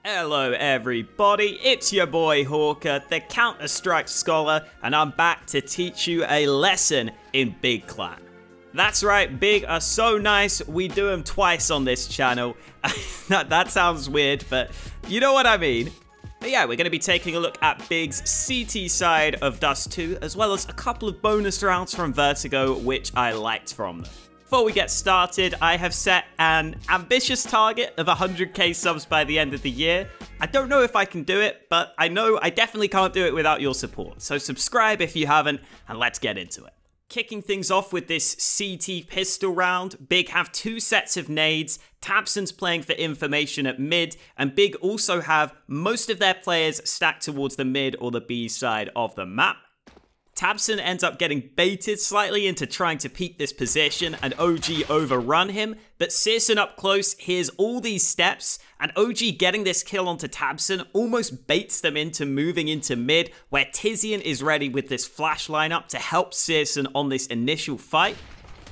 Hello everybody, it's your boy Hawka, the Counter-Strike Scholar, and I'm back to teach you a lesson in Big Clan. That's right, Big are so nice, we do them twice on this channel. That sounds weird, but you know what I mean. But yeah, we're going to be taking a look at Big's CT side of Dust 2, as well as a couple of bonus rounds from Vertigo, which I liked from them. Before we get started, I have set an ambitious target of 100k subs by the end of the year. I don't know if I can do it, but I know I definitely can't do it without your support. So subscribe if you haven't, and let's get into it. Kicking things off with this CT pistol round, Big have two sets of nades, Tabson's playing for information at mid, and Big also have most of their players stacked towards the mid or the B side of the map. Tabson ends up getting baited slightly into trying to peek this position and OG overrun him, but Searson up close hears all these steps, and OG getting this kill onto Tabson almost baits them into moving into mid, where Tizian is ready with this flash lineup to help Searson on this initial fight.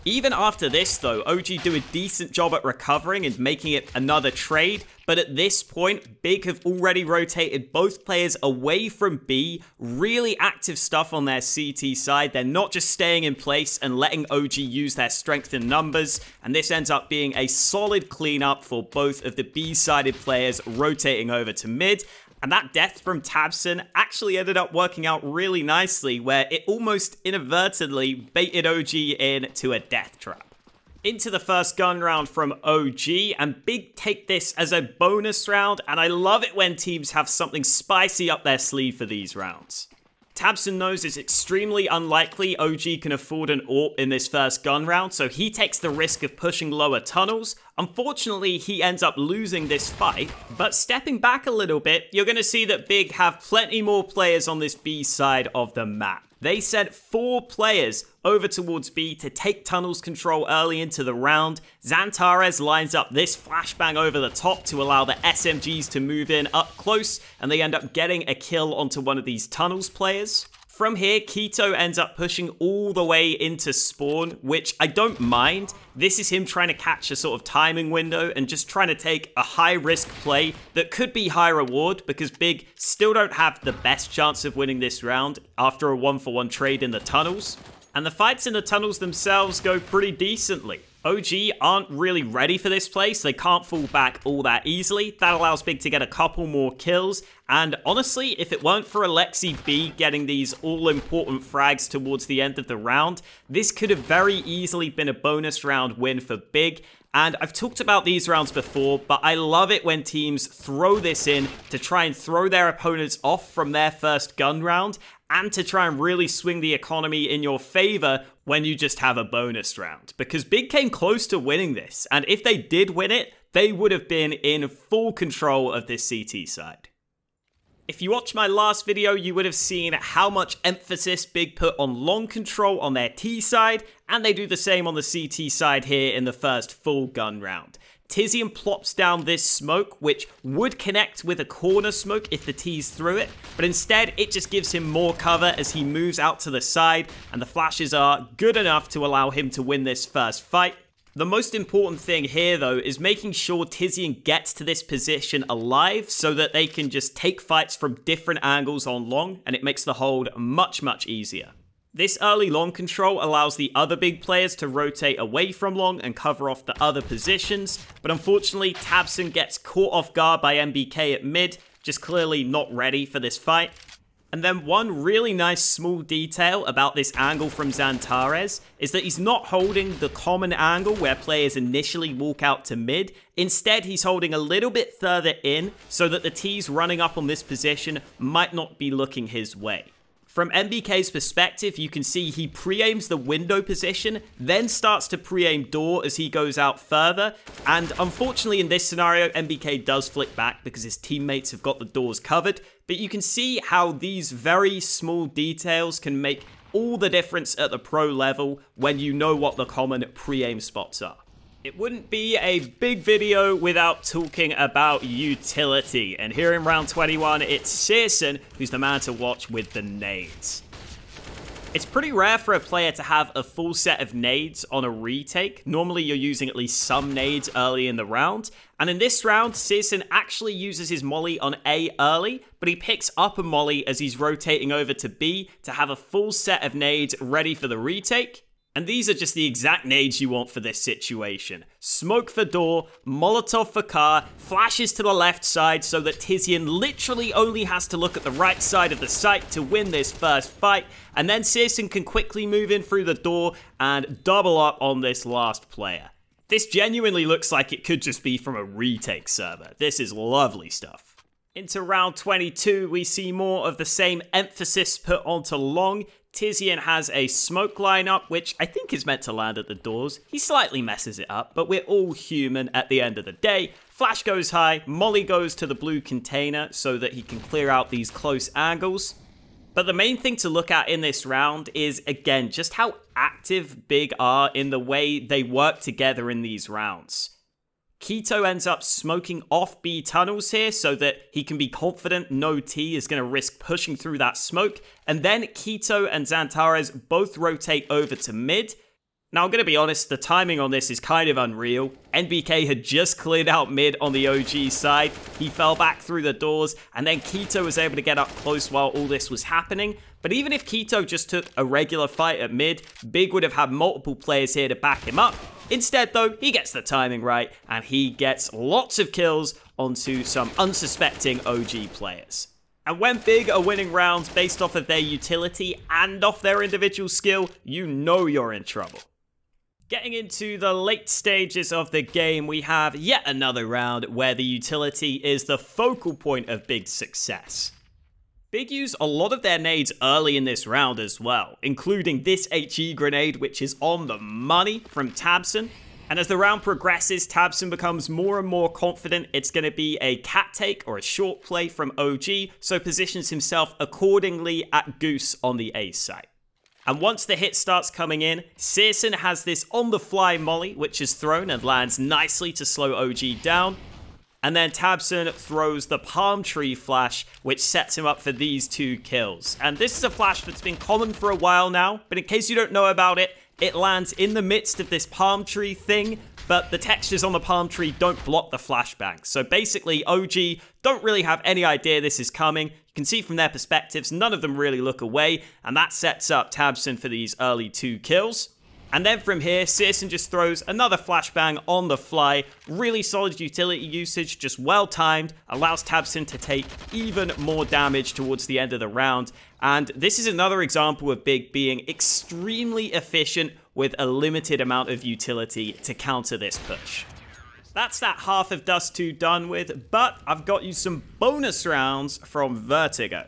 Even after this though, OG do a decent job at recovering and making it another trade, but at this point, Big have already rotated both players away from B, really active stuff on their CT side. They're not just staying in place and letting OG use their strength in numbers, and this ends up being a solid cleanup for both of the B-sided players rotating over to mid. And that death from Tabson actually ended up working out really nicely, where it almost inadvertently baited OG into a death trap. Into the first gun round from OG, and Big take this as a bonus round, and I love it when teams have something spicy up their sleeve for these rounds. Tabson knows it's extremely unlikely OG can afford an AWP in this first gun round, so he takes the risk of pushing lower tunnels. Unfortunately, he ends up losing this fight, but stepping back a little bit, you're going to see that Big have plenty more players on this B side of the map. They sent 4 players over towards B to take tunnels control early into the round. Xantares lines up this flashbang over the top to allow the SMGs to move in up close, and they end up getting a kill onto one of these tunnels players. From here, Keto ends up pushing all the way into spawn, which I don't mind. This is him trying to catch a sort of timing window and just trying to take a high-risk play that could be high reward, because Big still don't have the best chance of winning this round after a 1-for-1 trade in the tunnels. And the fights in the tunnels themselves go pretty decently. OG aren't really ready for this play, so they can't fall back all that easily. That allows Big to get a couple more kills, and honestly, if it weren't for Alexi B getting these all-important frags towards the end of the round, this could have very easily been a bonus round win for Big. And I've talked about these rounds before, but I love it when teams throw this in to try and throw their opponents off from their first gun round, and to try and really swing the economy in your favor when you just have a bonus round. Because Big came close to winning this, and if they did win it, they would have been in full control of this CT side. If you watched my last video, you would have seen how much emphasis Big put on long control on their T side, and they do the same on the CT side here in the first full gun round. Tizian plops down this smoke, which would connect with a corner smoke if the T's through it, but instead it just gives him more cover as he moves out to the side, and the flashes are good enough to allow him to win this first fight. The most important thing here though is making sure Tizian gets to this position alive so that they can just take fights from different angles on long, and it makes the hold much easier. This early long control allows the other Big players to rotate away from long and cover off the other positions, but unfortunately Tabson gets caught off guard by MBK at mid, just clearly not ready for this fight. And then one really nice small detail about this angle from Xantares is that he's not holding the common angle where players initially walk out to mid. Instead, he's holding a little bit further in so that the T's running up on this position might not be looking his way. From MBK's perspective, you can see he pre-aims the window position, then starts to pre-aim door as he goes out further, and unfortunately in this scenario, MBK does flick back because his teammates have got the doors covered, but you can see how these very small details can make all the difference at the pro level when you know what the common pre-aim spots are. It wouldn't be a big video without talking about utility, and here in round 21, it's Searson who's the man to watch with the nades. It's pretty rare for a player to have a full set of nades on a retake. Normally you're using at least some nades early in the round. And in this round, CSGO actually uses his molly on A early, but he picks up a molly as he's rotating over to B to have a full set of nades ready for the retake. And these are just the exact nades you want for this situation. Smoke for door, Molotov for car, flashes to the left side so that Tizian literally only has to look at the right side of the site to win this first fight, and then CSGO can quickly move in through the door and double up on this last player. This genuinely looks like it could just be from a retake server. This is lovely stuff. Into round 22, we see more of the same emphasis put onto long. Tizian has a smoke lineup, which I think is meant to land at the doors. He slightly messes it up, but we're all human at the end of the day. Flash goes high, molly goes to the blue container so that he can clear out these close angles. But the main thing to look at in this round is, again, just how active Big are in the way they work together in these rounds. Keto ends up smoking off B tunnels here so that he can be confident no T is going to risk pushing through that smoke. And then Keto and Xantares both rotate over to mid. Now, I'm going to be honest, the timing on this is kind of unreal. NBK had just cleared out mid on the OG side. He fell back through the doors, and then Keto was able to get up close while all this was happening. But even if Keto just took a regular fight at mid, Big would have had multiple players here to back him up. Instead, though, he gets the timing right, and he gets lots of kills onto some unsuspecting OG players. And when Big are winning rounds based off of their utility and off their individual skill, you know you're in trouble. Getting into the late stages of the game, we have yet another round where the utility is the focal point of Big's success. Big use a lot of their nades early in this round as well, including this HE grenade, which is on the money from Tabson. And as the round progresses, Tabson becomes more and more confident it's going to be a cat take or a short play from OG, so positions himself accordingly at Goose on the A site. And once the hit starts coming in, CSGO has this on-the-fly molly, which is thrown and lands nicely to slow OG down. And then Tabson throws the palm tree flash, which sets him up for these 2 kills. And this is a flash that's been common for a while now, but in case you don't know about it, it lands in the midst of this palm tree thing, but the textures on the palm tree don't block the flashbang. So basically, OG don't really have any idea this is coming. You can see from their perspectives, none of them really look away, and that sets up Tabson for these early 2 kills. And then from here, CSGO just throws another flashbang on the fly. Really solid utility usage, just well timed, allows Tabson to take even more damage towards the end of the round. And this is another example of Big being extremely efficient with a limited amount of utility to counter this push. That's that half of Dust 2 done with, but I've got you some bonus rounds from Vertigo.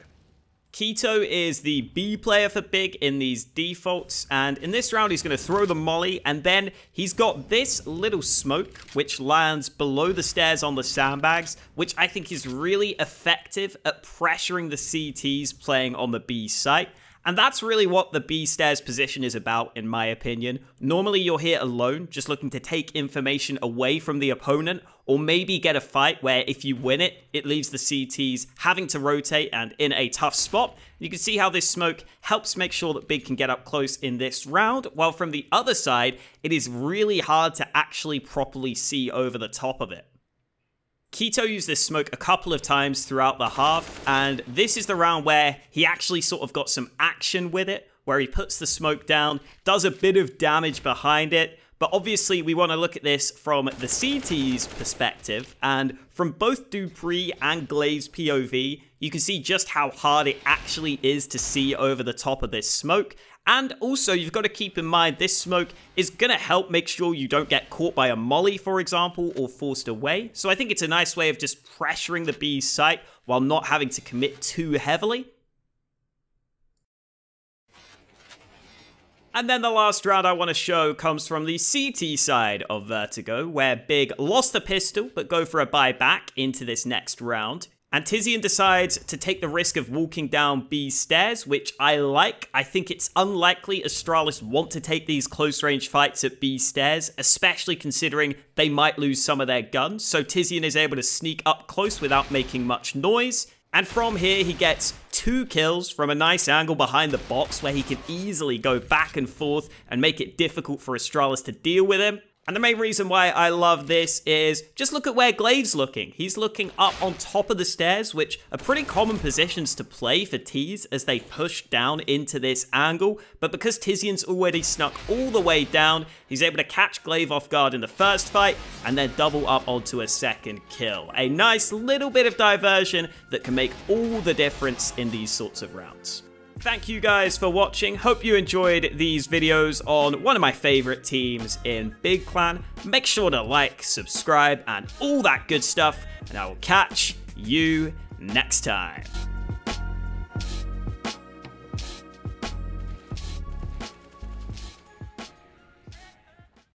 Keto is the B player for Big in these defaults, and in this round he's going to throw the molly, and then he's got this little smoke which lands below the stairs on the sandbags, which I think is really effective at pressuring the CTs playing on the B site. And that's really what the B stairs position is about, in my opinion. Normally you're here alone, just looking to take information away from the opponent, or maybe get a fight where if you win it, it leaves the CTs having to rotate and in a tough spot. You can see how this smoke helps make sure that Big can get up close in this round, while from the other side, it is really hard to actually properly see over the top of it. Keto used this smoke a couple of times throughout the half, and this is the round where he actually sort of got some action with it, where he puts the smoke down, does a bit of damage behind it, but obviously we want to look at this from the CT's perspective, and from both Dupree and Glave's POV, you can see just how hard it actually is to see over the top of this smoke. And also, you've got to keep in mind, this smoke is going to help make sure you don't get caught by a molly, for example, or forced away. So I think it's a nice way of just pressuring the B site while not having to commit too heavily. And then the last round I want to show comes from the CT side of Vertigo, where Big lost the pistol, but go for a buyback into this next round. And Tizian decides to take the risk of walking down B stairs, which I like. I think it's unlikely Astralis want to take these close-range fights at B stairs, especially considering they might lose some of their guns. So Tizian is able to sneak up close without making much noise. And from here, he gets 2 kills from a nice angle behind the box where he can easily go back and forth and make it difficult for Astralis to deal with him. And the main reason why I love this is just look at where Glaive's looking. He's looking up on top of the stairs, which are pretty common positions to play for Tease as they push down into this angle. But because Tizian's already snuck all the way down, he's able to catch Glaive off guard in the first fight and then double up onto a second kill. A nice little bit of diversion that can make all the difference in these sorts of rounds. Thank you guys for watching. Hope you enjoyed these videos on one of my favorite teams in Big Clan. Make sure to like, subscribe, and all that good stuff, and I will catch you next time.